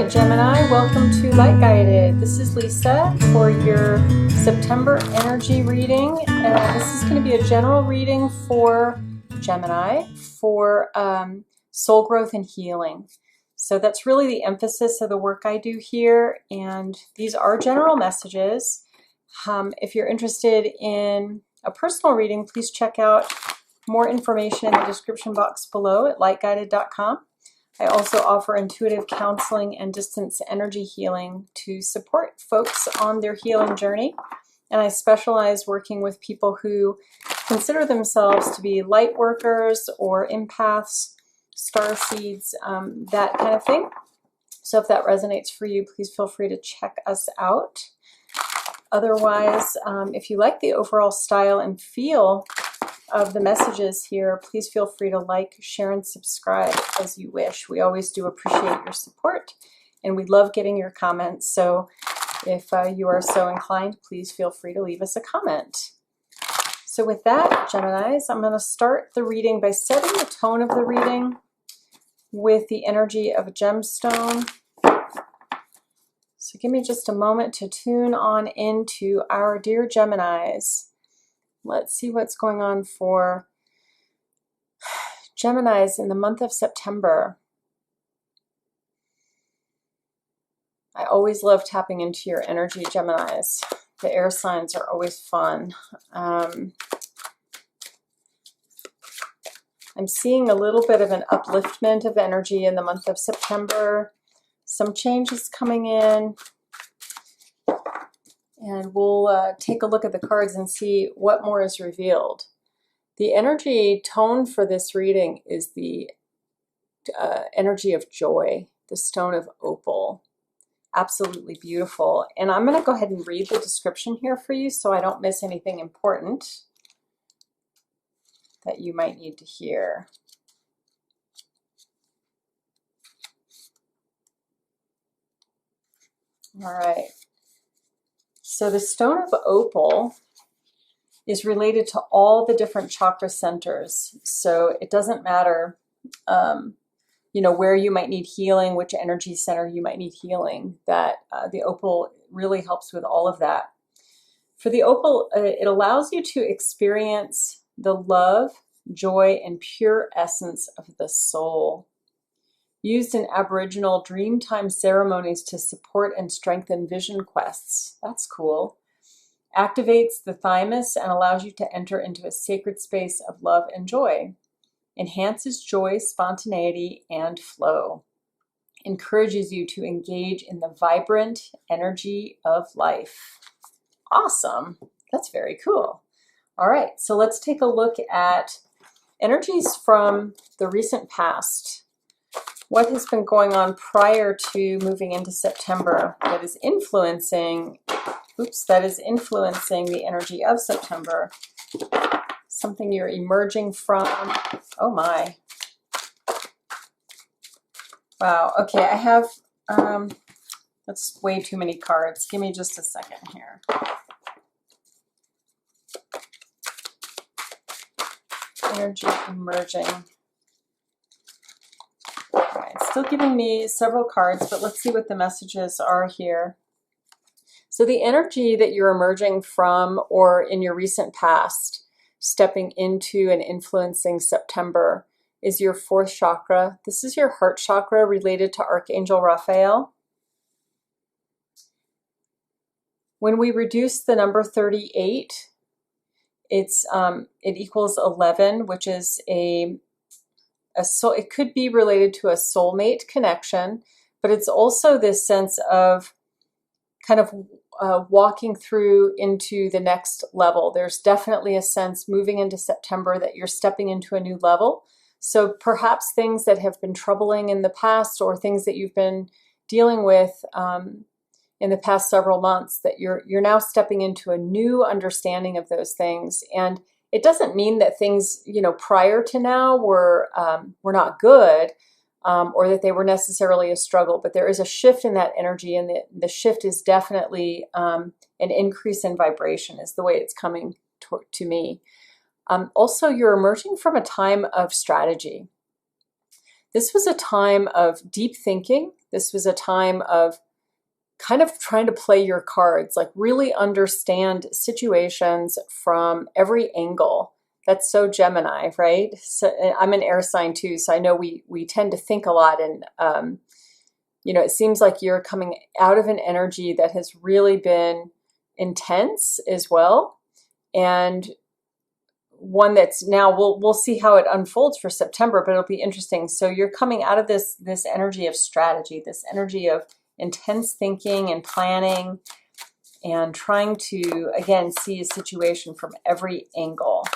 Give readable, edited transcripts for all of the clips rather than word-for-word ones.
right, Gemini, welcome to Light Guided. This is Lisa for your September energy reading. This is going to be a general reading for Gemini for soul growth and healing. So that's really the emphasis of the work I do here, and these are general messages. If you're interested in a personal reading, please check out more information in the description box below at lightguided.com. I also offer intuitive counseling and distance energy healing to support folks on their healing journey. And I specialize working with people who consider themselves to be light workers or empaths, star seeds, that kind of thing. So if that resonates for you, please feel free to check us out. Otherwise, if you like the overall style and feel of the messages here, please feel free to like, share, and subscribe as you wish. We always do appreciate your support, and we love getting your comments. So if you are so inclined, please feel free to leave us a comment. So with that, Geminis, I'm going to start the reading by setting the tone of the reading with the energy of a gemstone. So give me just a moment to tune on into our dear Geminis. Let's see what's going on for Geminis in the month of September. I always love tapping into your energy, Geminis. The air signs are always fun. I'm seeing a little bit of an upliftment of energy in the month of September. Some changes coming in. And we'll take a look at the cards and see what more is revealed. The energy tone for this reading is the energy of joy, the stone of opal. Absolutely beautiful. And I'm going to go ahead and read the description here for you so I don't miss anything important that you might need to hear. All right. So the stone of opal is related to all the different chakra centers. So it doesn't matter, where you might need healing, which energy center you might need healing, that the opal really helps with all of that. For the opal, it allows you to experience the love, joy, and pure essence of the soul. Used in Aboriginal Dreamtime ceremonies to support and strengthen vision quests. That's cool. Activates the thymus and allows you to enter into a sacred space of love and joy. Enhances joy, spontaneity, and flow. Encourages you to engage in the vibrant energy of life. Awesome. That's very cool. All right, so let's take a look at energies from the recent past. What has been going on prior to moving into September that is influencing, the energy of September? Something you're emerging from. Oh my. Wow, okay, I have, that's way too many cards. Give me just a second here. Energy emerging. It's still giving me several cards, but let's see what the messages are here. So the energy that you're emerging from or in your recent past, stepping into and influencing September, is your fourth chakra. This is your heart chakra related to Archangel Raphael. When we reduce the number 38, it equals 11, which is it could be related to a soulmate connection, but it's also this sense of kind of walking through into the next level. There's definitely a sense moving into September that you're stepping into a new level. So perhaps things that have been troubling in the past or things that you've been dealing with in the past several months, that you're now stepping into a new understanding of those things. And it doesn't mean that things, prior to now were not good, or that they were necessarily a struggle, but there is a shift in that energy, and the shift is definitely an increase in vibration is the way it's coming to me. Also, you're emerging from a time of strategy. This was a time of deep thinking. This was a time of kind of trying to play your cards, like really understand situations from every angle. That's so Gemini, right? So I'm an air sign too, so I know we tend to think a lot, and you know, it seems like you're coming out of an energy that has really been intense as well, and one that's now we'll see how it unfolds for September, but it'll be interesting. So you're coming out of this energy of strategy, this energy of intense thinking and planning, and trying to again see a situation from every angle.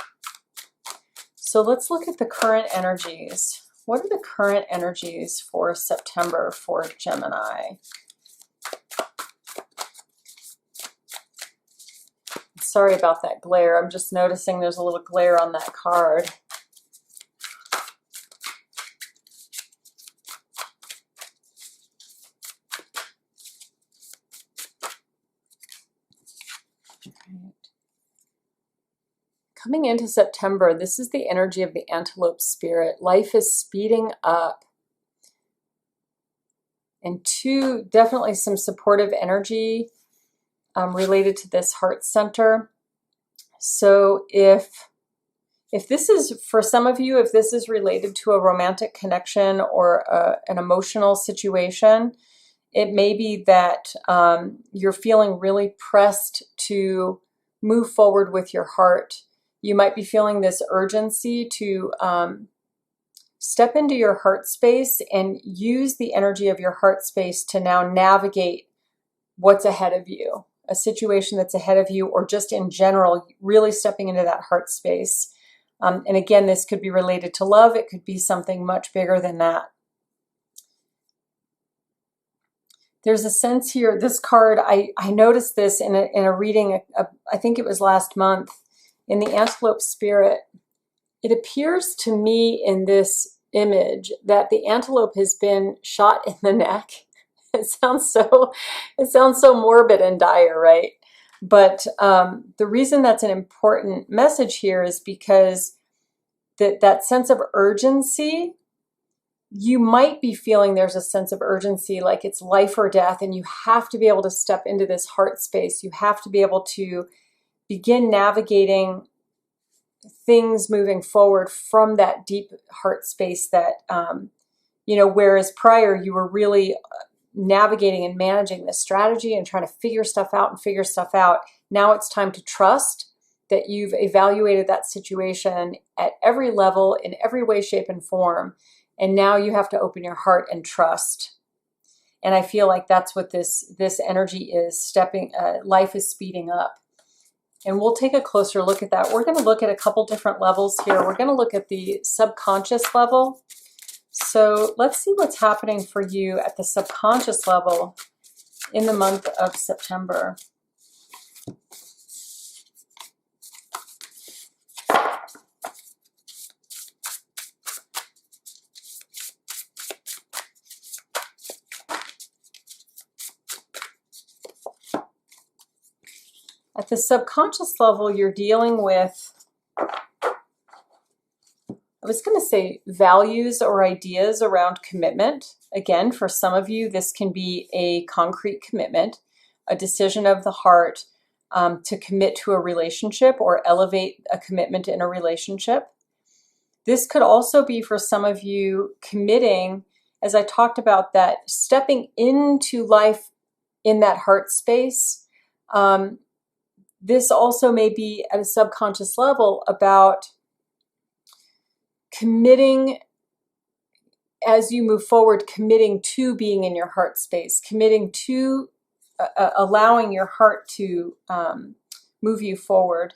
So let's look at the current energies. What are the current energies for September for Gemini? Sorry about that glare. I'm just noticing there's a little glare on that card. Coming into September, this is the energy of the antelope spirit. Life is speeding up. And two, definitely some supportive energy related to this heart center. So if this is, for some of you, if this is related to a romantic connection or an emotional situation, it may be that you're feeling really pressed to move forward with your heart. You might be feeling this urgency to step into your heart space and use the energy of your heart space to now navigate what's ahead of you, a situation that's ahead of you, or just in general, really stepping into that heart space. And again, this could be related to love. It could be something much bigger than that. There's a sense here, this card, I noticed this in a reading, I think it was last month, in the antelope spirit. It appears to me in this image that the antelope has been shot in the neck. It sounds so morbid and dire, right? But the reason that's an important message here is because that sense of urgency, you might be feeling there's a sense of urgency, like it's life or death, and you have to be able to step into this heart space. You have to be able to begin navigating things moving forward from that deep heart space that, you know, whereas prior you were really navigating and managing this strategy and trying to figure stuff out. Now it's time to trust that you've evaluated that situation at every level, in every way, shape, and form. And now you have to open your heart and trust. And I feel like that's what this energy is, life is speeding up. And we'll take a closer look at that. We're going to look at a couple different levels here. We're going to look at the subconscious level. So let's see what's happening for you at the subconscious level in the month of September. At the subconscious level, you're dealing with, I was going to say, values or ideas around commitment. Again, for some of you, this can be a concrete commitment, a decision of the heart to commit to a relationship or elevate a commitment in a relationship. This could also be, for some of you, committing, as I talked about, that stepping into life in that heart space. This also may be at a subconscious level about committing, as you move forward, committing to being in your heart space, committing to allowing your heart to move you forward.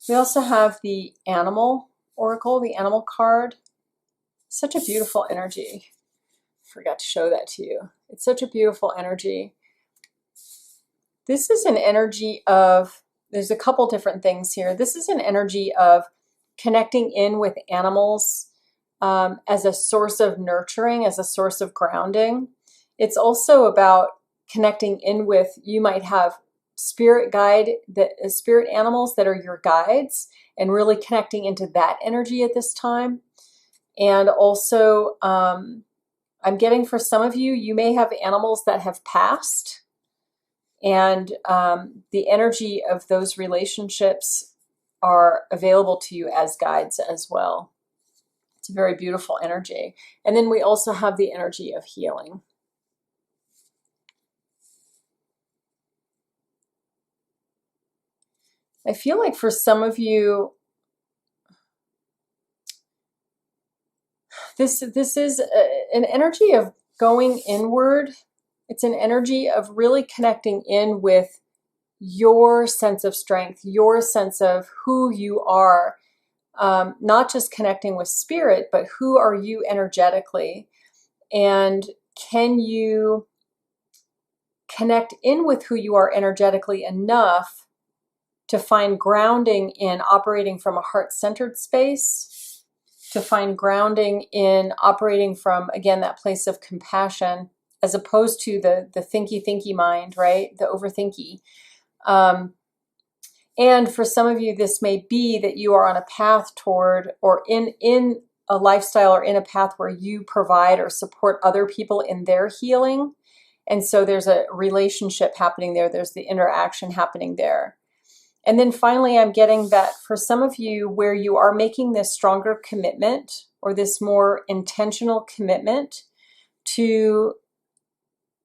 We also have the animal oracle, the animal card. Such a beautiful energy. Forgot to show that to you. It's such a beautiful energy. This is an energy of, there's a couple different things here. This is an energy of connecting in with animals as a source of nurturing, as a source of grounding. It's also about connecting in with, you might have spirit animals that are your guides, and really connecting into that energy at this time. And also, I'm getting for some of you, you may have animals that have passed, and the energy of those relationships are available to you as guides as well. It's a very beautiful energy. And then we also have the energy of healing. I feel like for some of you, this is an energy of going inward. It's an energy of really connecting in with your sense of strength, your sense of who you are, not just connecting with spirit, but who are you energetically? And can you connect in with who you are energetically enough to find grounding in operating from a heart-centered space, to find grounding in operating from, again, that place of compassion, as opposed to the thinky mind, right? The overthinky. And for some of you, this may be that you are on a path toward, or in a lifestyle or in a path where you provide or support other people in their healing. And so there's a relationship happening there. There's the interaction happening there. And then finally, I'm getting that for some of you, where you are making this stronger commitment or this more intentional commitment to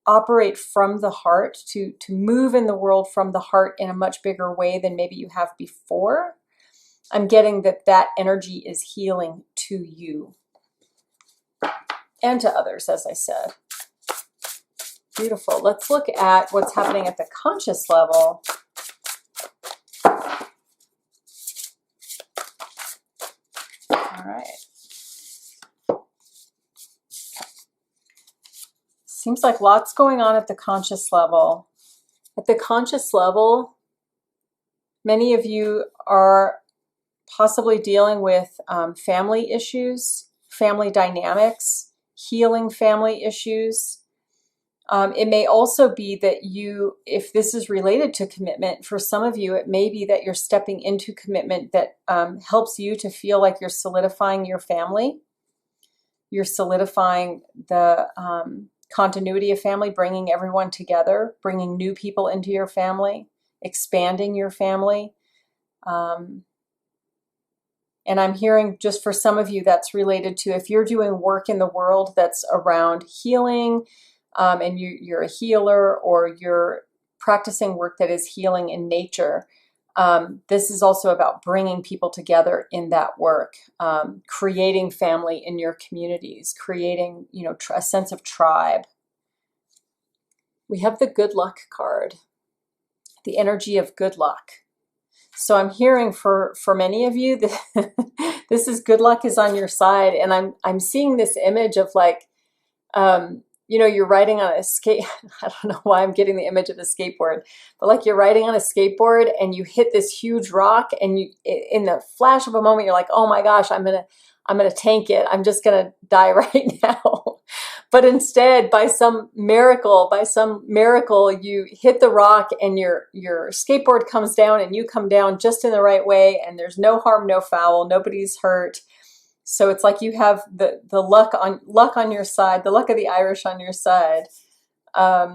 operate from the heart, to move in the world from the heart in a much bigger way than maybe you have before, I'm getting that energy is healing to you and to others, as I said. Beautiful. Let's look at what's happening at the conscious level. All right. Seems like lots going on at the conscious level. At the conscious level, many of you are possibly dealing with family issues, family dynamics, healing family issues. It may also be that you, if this is related to commitment, for some of you, it may be that you're stepping into commitment that helps you to feel like you're solidifying your family. You're solidifying the continuity of family, bringing everyone together, bringing new people into your family, expanding your family. And I'm hearing, just for some of you, that's related to if you're doing work in the world that's around healing, and you're a healer, or you're practicing work that is healing in nature. This is also about bringing people together in that work, creating family in your communities, creating, a sense of tribe. We have the good luck card, the energy of good luck. So I'm hearing for many of you that this is good luck is on your side, and I'm seeing this image of like, you're riding on a skate. I don't know why I'm getting the image of a skateboard, but like you're riding on a skateboard and you hit this huge rock, and you, in the flash of a moment, you're like, oh my gosh, I'm gonna tank it. I'm just gonna die right now. But instead, by some miracle, you hit the rock and your skateboard comes down and you come down just in the right way, and there's no harm, no foul, nobody's hurt. So it's like you have the luck on your side, the luck of the Irish on your side. Yeah,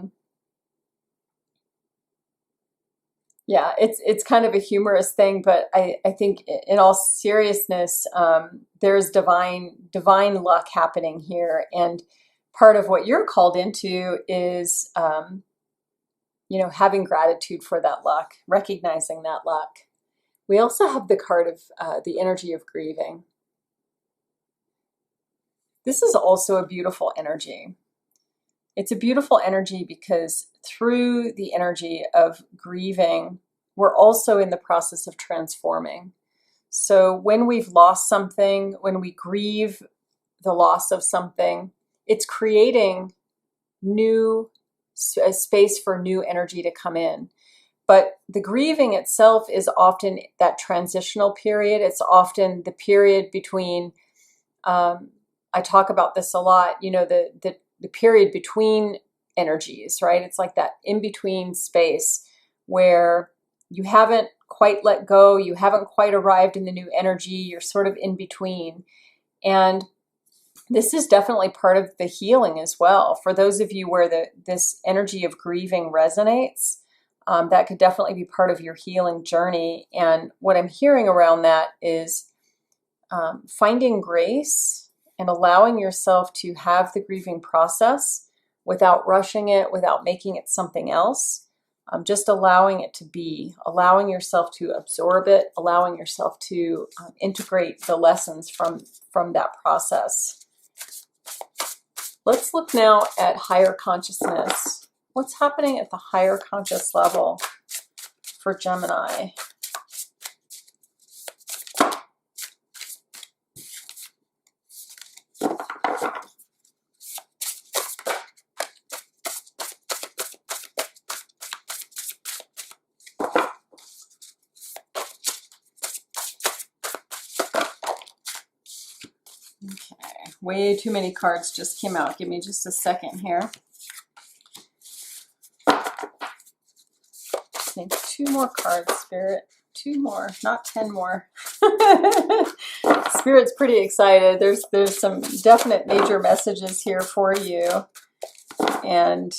it's kind of a humorous thing, but I think in all seriousness, there's divine luck happening here, and part of what you're called into is, having gratitude for that luck, recognizing that luck. We also have the card of the energy of grieving. This is also a beautiful energy. It's a beautiful energy because through the energy of grieving, we're also in the process of transforming. So when we've lost something, when we grieve the loss of something, it's creating a space for new energy to come in. But the grieving itself is often that transitional period. It's often the period between, I talk about this a lot, the period between energies, right? It's like that in-between space where you haven't quite let go, you haven't quite arrived in the new energy, you're sort of in between. And this is definitely part of the healing as well. For those of you where this energy of grieving resonates, that could definitely be part of your healing journey. And what I'm hearing around that is finding grace and allowing yourself to have the grieving process without rushing it, without making it something else. Just allowing it to be, allowing yourself to absorb it, allowing yourself to integrate the lessons from that process. Let's look now at higher consciousness. What's happening at the higher conscious level for Gemini? Okay, way too many cards just came out. Give me just a second here. Just need 2 more cards, Spirit. 2 more, not 10 more. Spirit's pretty excited. There's some definite major messages here for you. And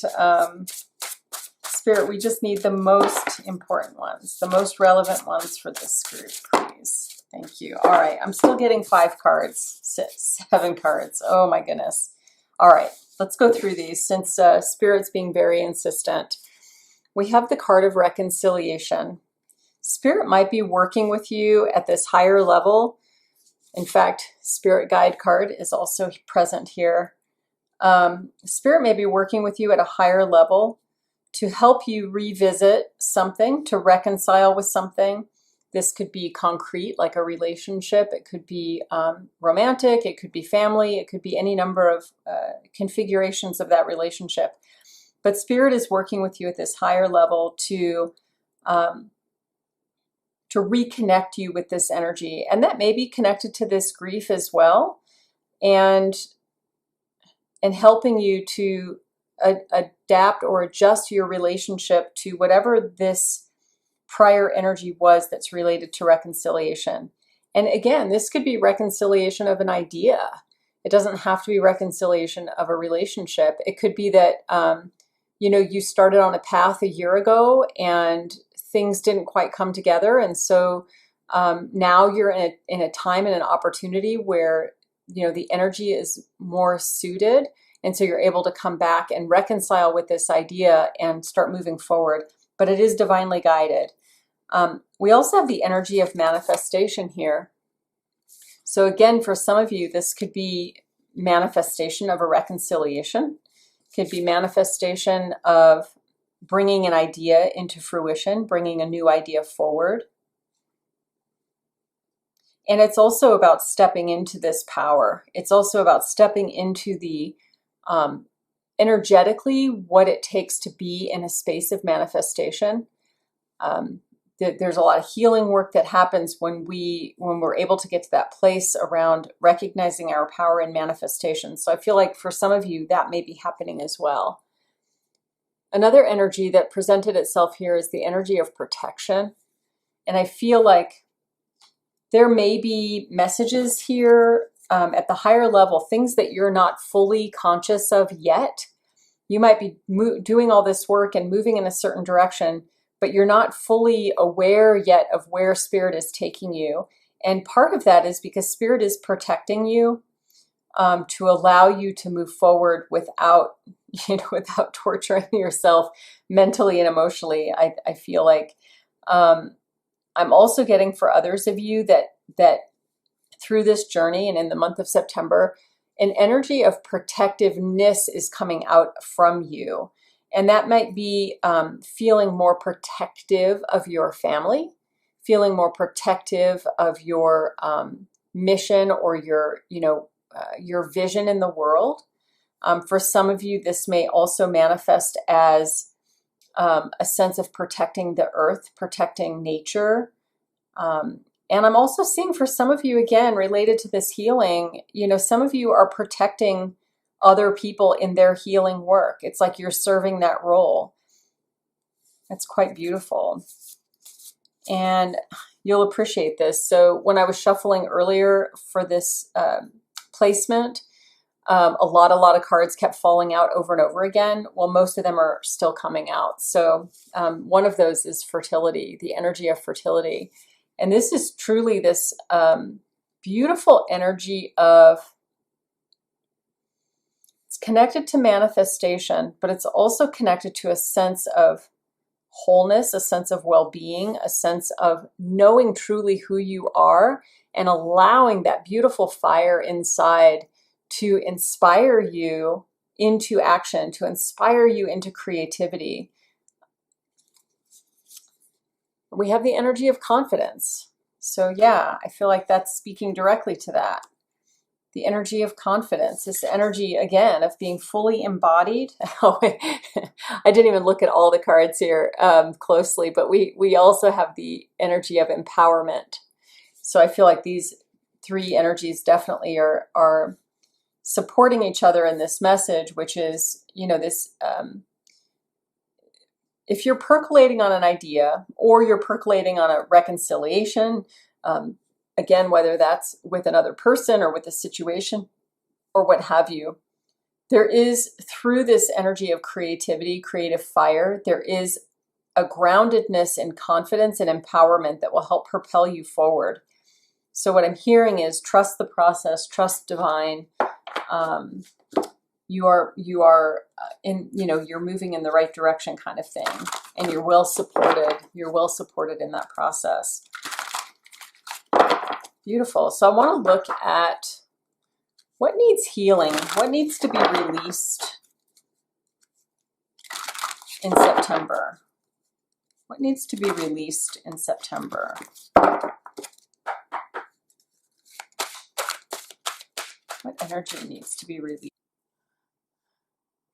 Spirit, we just need the most important ones, the most relevant ones for this group, please. Thank you. All right, I'm still getting 5 cards, 7 cards. Oh my goodness. All right, let's go through these since Spirit's being very insistent. We have the card of reconciliation. Spirit might be working with you at this higher level. In fact, Spirit Guide card is also present here. Spirit may be working with you at a higher level to help you revisit something, to reconcile with something. This could be concrete, like a relationship. It could be romantic. It could be family. It could be any number of configurations of that relationship. But Spirit is working with you at this higher level to reconnect you with this energy. And that may be connected to this grief as well. And helping you to adapt or adjust your relationship to whatever this prior energy was that's related to reconciliation. And again, this could be reconciliation of an idea. It doesn't have to be reconciliation of a relationship. It could be that, you started on a path a year ago and things didn't quite come together. And so now you're in a time and an opportunity where, the energy is more suited. And so you're able to come back and reconcile with this idea and start moving forward. But it is divinely guided. We also have the energy of manifestation here. So again, for some of you, this could be manifestation of a reconciliation. Could be manifestation of bringing an idea into fruition, bringing a new idea forward. And it's also about stepping into this power. It's also about stepping into the energetically what it takes to be in a space of manifestation. There's a lot of healing work that happens when we're able to get to that place around recognizing our power in manifestation. So I feel like for some of you that may be happening as well. Another energy that presented itself here is the energy of protection. And I feel like there may be messages here at the higher level, things that you're not fully conscious of yet. You might be doing all this work and moving in a certain direction, but you're not fully aware yet of where Spirit is taking you. And part of that is because Spirit is protecting you to allow you to move forward without torturing yourself mentally and emotionally. I feel like I'm also getting for others of you that through this journey and in the month of September, an energy of protectiveness is coming out from you. And that might be feeling more protective of your family, feeling more protective of your mission or your vision in the world. For some of you, this may also manifest as a sense of protecting the earth, protecting nature. And I'm also seeing for some of you, again, related to this healing, some of you are protecting other people in their healing work. It's like you're serving that role. That's quite beautiful. And you'll appreciate this. So when I was shuffling earlier for this placement, A lot of cards kept falling out over and over again. Well, most of them are still coming out. So one of those is fertility, the energy of fertility. And this is truly this beautiful energy of, it's connected to manifestation, but it's also connected to a sense of wholeness, a sense of well-being, a sense of knowing truly who you are and allowing that beautiful fire inside to inspire you into action, to inspire you into creativity. We have the energy of confidence. So yeah, I feel like that's speaking directly to that. The energy of confidence, this energy, again, of being fully embodied. Oh, I didn't even look at all the cards here closely, but we also have the energy of empowerment. So I feel like these three energies definitely are supporting each other in this message, which is, you know, this, if you're percolating on an idea or you're percolating on a reconciliation, again, whether that's with another person or with a situation or what have you, there is, through this energy of creativity, creative fire, there is a groundedness and confidence and empowerment that will help propel you forward. So what I'm hearing is trust the process, trust divine. You are in, you know, you're moving in the right direction kind of thing, and you're well supported. You're well supported in that process. Beautiful. So I want to look at what needs healing, what needs to be released in September. What needs to be released in September? What energy needs to be released?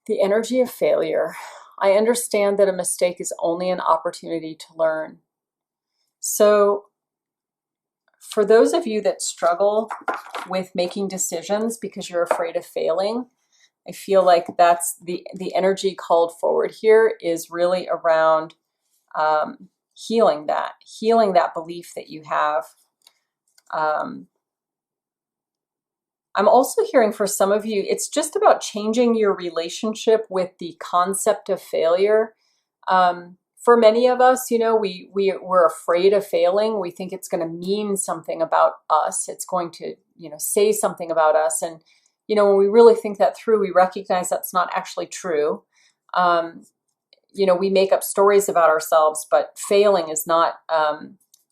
The energy of failure. I understand that a mistake is only an opportunity to learn. So for those of you that struggle with making decisions because you're afraid of failing, I feel like that's the energy called forward here is really around healing that belief that you have. I'm also hearing for some of you, it's just about changing your relationship with the concept of failure. For many of us, you know, we're afraid of failing. We think it's going to mean something about us. It's going to, you know, say something about us. And, you know, when we really think that through, we recognize that's not actually true. You know, we make up stories about ourselves, but failing is not,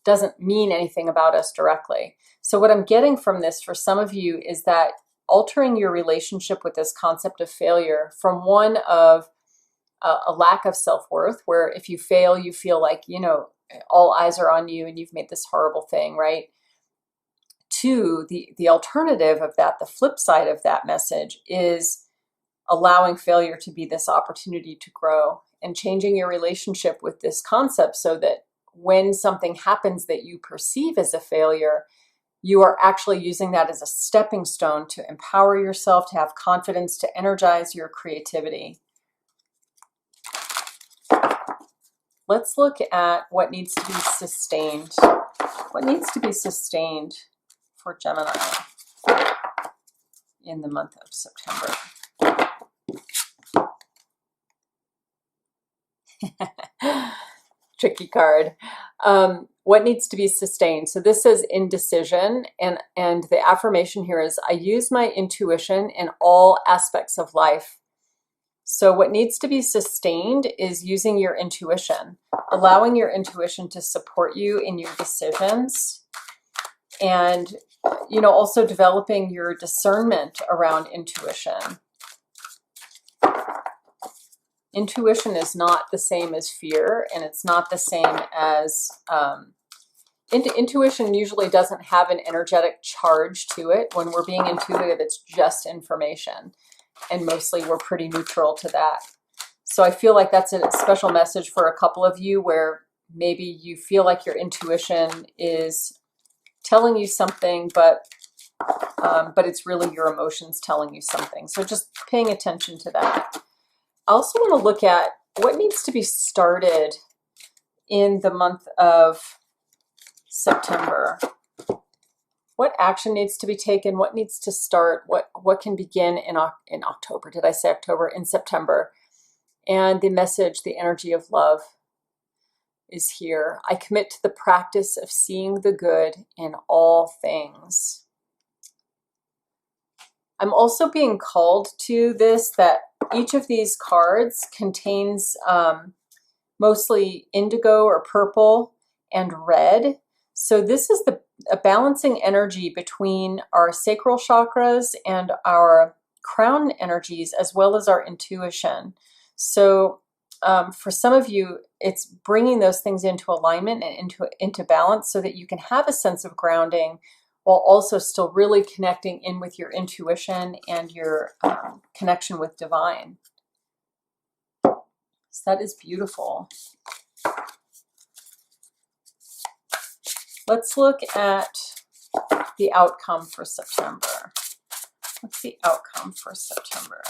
doesn't mean anything about us directly. So what I'm getting from this for some of you is that altering your relationship with this concept of failure from one of a lack of self-worth, where if you fail, you feel like, you know, all eyes are on you and you've made this horrible thing, right? To the alternative of that, the flip side of that message is allowing failure to be this opportunity to grow and changing your relationship with this concept so that when something happens that you perceive as a failure, you are actually using that as a stepping stone to empower yourself, to have confidence, to energize your creativity. Let's look at what needs to be sustained. What needs to be sustained for Gemini in the month of September? Tricky card. What needs to be sustained? So this says indecision, and the affirmation here is, I use my intuition in all aspects of life. So what needs to be sustained is using your intuition, allowing your intuition to support you in your decisions, and, you know, also developing your discernment around intuition. Intuition is not the same as fear, and it's not the same as, intuition usually doesn't have an energetic charge to it. When we're being intuitive, it's just information, and mostly we're pretty neutral to that. So I feel like that's a special message for a couple of you where maybe you feel like your intuition is telling you something, but it's really your emotions telling you something. So just paying attention to that. I also want to look at what needs to be started in the month of September. What action needs to be taken? What needs to start? What can begin in October? Did I say October? In September. And the message, the energy of love is here. I commit to the practice of seeing the good in all things. I'm also being called to this, that each of these cards contains mostly indigo or purple and red. So this is a balancing energy between our sacral chakras and our crown energies, as well as our intuition. So for some of you, it's bringing those things into alignment and into balance so that you can have a sense of grounding while also still really connecting in with your intuition and your connection with divine. So that is beautiful. Let's look at the outcome for September. What's the outcome for September?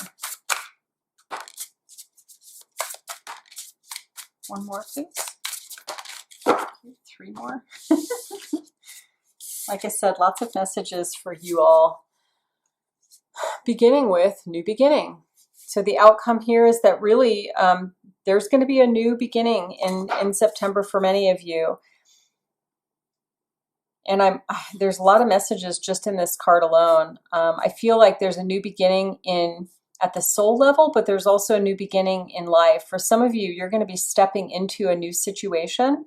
One more, please. Okay, 3 more. Like I said, lots of messages for you all. Beginning with new beginning. So the outcome here is that really there's going to be a new beginning in September for many of you. And there's a lot of messages just in this card alone. I feel like there's a new beginning at the soul level, but there's also a new beginning in life. For some of you, you're going to be stepping into a new situation.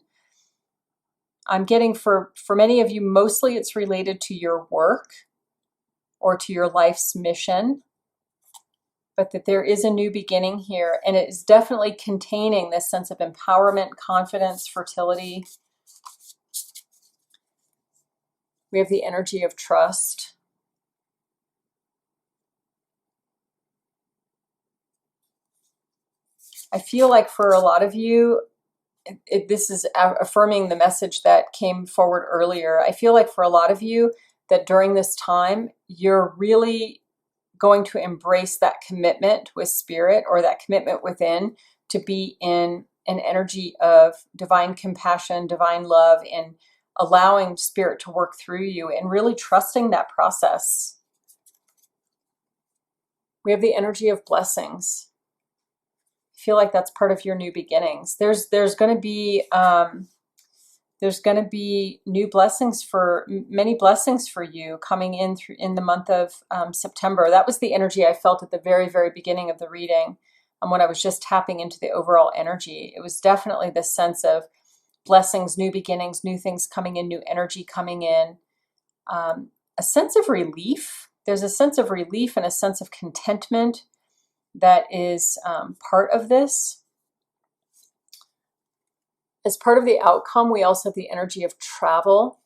I'm getting for many of you, mostly it's related to your work or to your life's mission, but that there is a new beginning here, and it is definitely containing this sense of empowerment, confidence, fertility. We have the energy of trust. I feel like for a lot of you, this is affirming the message that came forward earlier. I feel like for a lot of you that during this time, you're really going to embrace that commitment with spirit, or that commitment within, to be in an energy of divine compassion, divine love, and allowing spirit to work through you and really trusting that process. We have the energy of blessings. I feel like that's part of your new beginnings. There's going to be new blessings, many blessings for you coming in the month of September. That was the energy I felt at the very, very beginning of the reading, when I was just tapping into the overall energy. It was definitely this sense of blessings, new beginnings, new things coming in, new energy coming in, a sense of relief. There's a sense of relief and a sense of contentment that is part of this. As part of the outcome, we also have the energy of travel.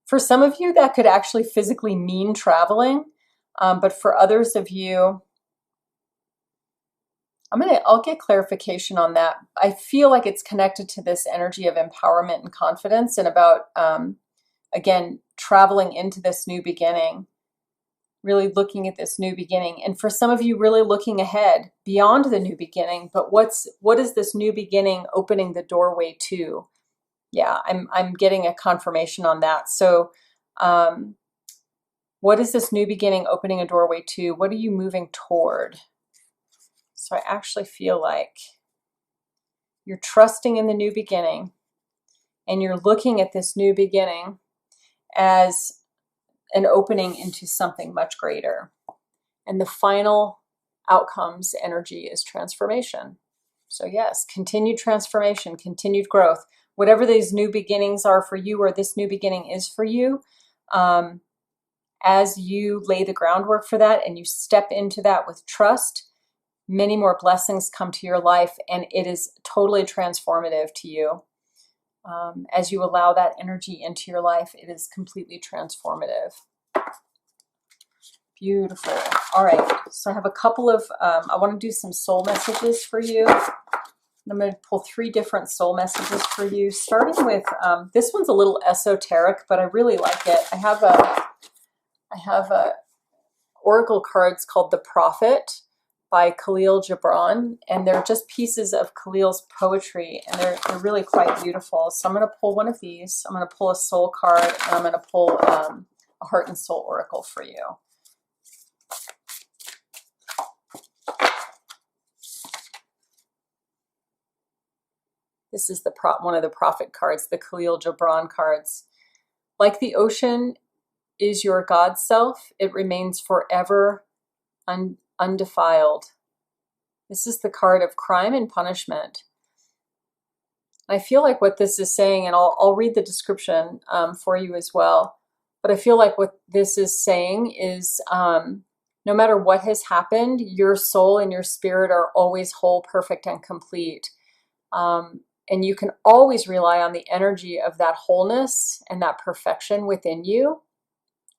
For some of you, that could actually physically mean traveling, but for others of you, I'll get clarification on that. I feel like it's connected to this energy of empowerment and confidence, and about, again, traveling into this new beginning, really looking at this new beginning. And for some of you, really looking ahead beyond the new beginning, but what is this new beginning opening the doorway to? Yeah, I'm getting a confirmation on that. So what is this new beginning opening a doorway to? What are you moving toward? So I actually feel like you're trusting in the new beginning, and you're looking at this new beginning as an opening into something much greater. And the final outcomes energy is transformation. So yes, continued transformation, continued growth. Whatever these new beginnings are for you, or this new beginning is for you, as you lay the groundwork for that and you step into that with trust, many more blessings come to your life, and it is totally transformative to you. As you allow that energy into your life, it is completely transformative. Beautiful. All right, so I have a couple of, I want to do some soul messages for you. I'm going to pull 3 different soul messages for you, starting with, this one's a little esoteric, but I really like it. I have a oracle cards called the Prophet. by Gibran, and they're just pieces of Kahlil's poetry, and they're really quite beautiful. So I'm going to pull one of these. I'm going to pull a soul card, and I'm going to pull a heart and soul oracle for you. This is the one of the prophet cards, the Gibran cards. Like the ocean is your God self, it remains forever undefiled. This is the card of crime and punishment. I feel like what this is saying, and I'll read the description for you as well, but I feel like what this is saying is no matter what has happened, your soul and your spirit are always whole, perfect, and complete. And you can always rely on the energy of that wholeness and that perfection within you,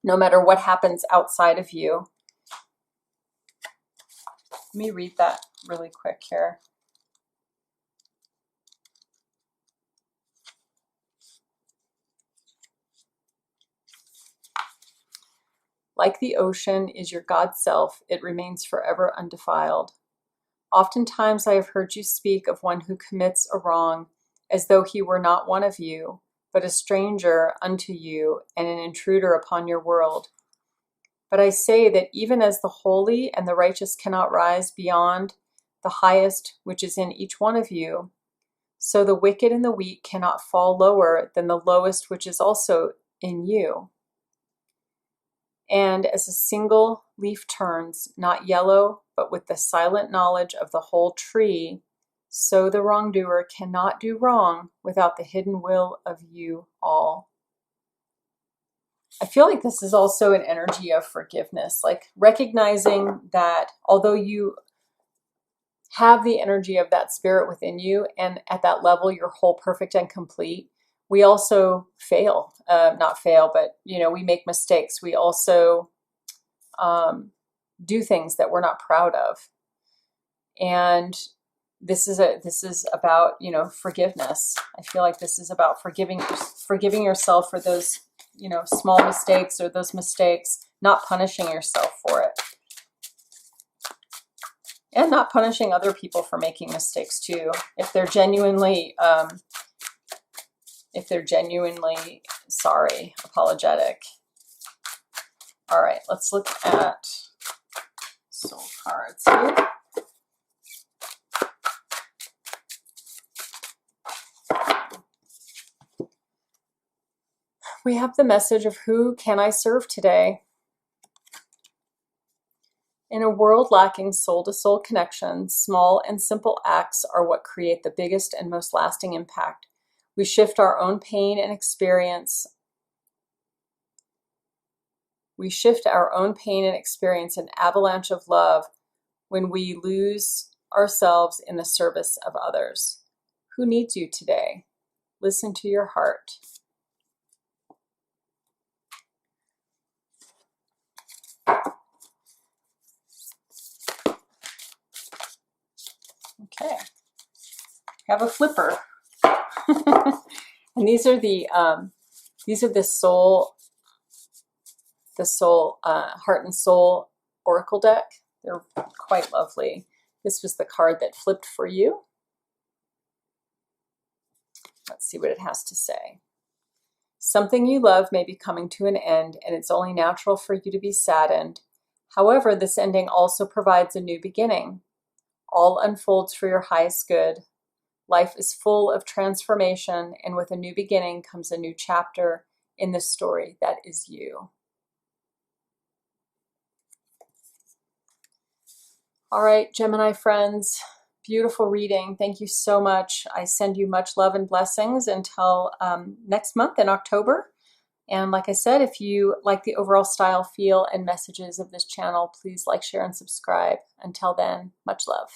no matter what happens outside of you. Let me read that really quick here. Like the ocean is your God self, it remains forever undefiled. Oftentimes I have heard you speak of one who commits a wrong as though he were not one of you, but a stranger unto you and an intruder upon your world. But I say that even as the holy and the righteous cannot rise beyond the highest which is in each one of you, so the wicked and the weak cannot fall lower than the lowest which is also in you. And as a single leaf turns, not yellow, but with the silent knowledge of the whole tree, so the wrongdoer cannot do wrong without the hidden will of you all. I feel like this is also an energy of forgiveness, like recognizing that although you have the energy of that spirit within you, and at that level you're whole, perfect, and complete, we also fail, not fail, but we make mistakes. We also do things that we're not proud of, and this is about forgiveness. I feel like this is about forgiving yourself for those small mistakes, or those mistakes, not punishing yourself for it, and not punishing other people for making mistakes too, if they're genuinely sorry, apologetic. All right, let's look at soul cards here. We have the message of who can I serve today? In a world lacking soul-to-soul connections, small and simple acts are what create the biggest and most lasting impact. We shift our own pain and experience. We shift our own pain and experience an avalanche of love when we lose ourselves in the service of others. Who needs you today? Listen to your heart. Okay, have a flipper. And these are the soul heart and soul oracle deck. They're quite lovely. This was the card that flipped for you. Let's see what it has to say. Something you love may be coming to an end, and it's only natural for you to be saddened. However, this ending also provides a new beginning. All unfolds for your highest good. Life is full of transformation, and with a new beginning comes a new chapter in the story that is you. All right, Gemini friends, beautiful reading. Thank you so much. I send you much love and blessings until next month in October. And like I said, if you like the overall style, feel, and messages of this channel, please like, share, and subscribe. Until then, much love.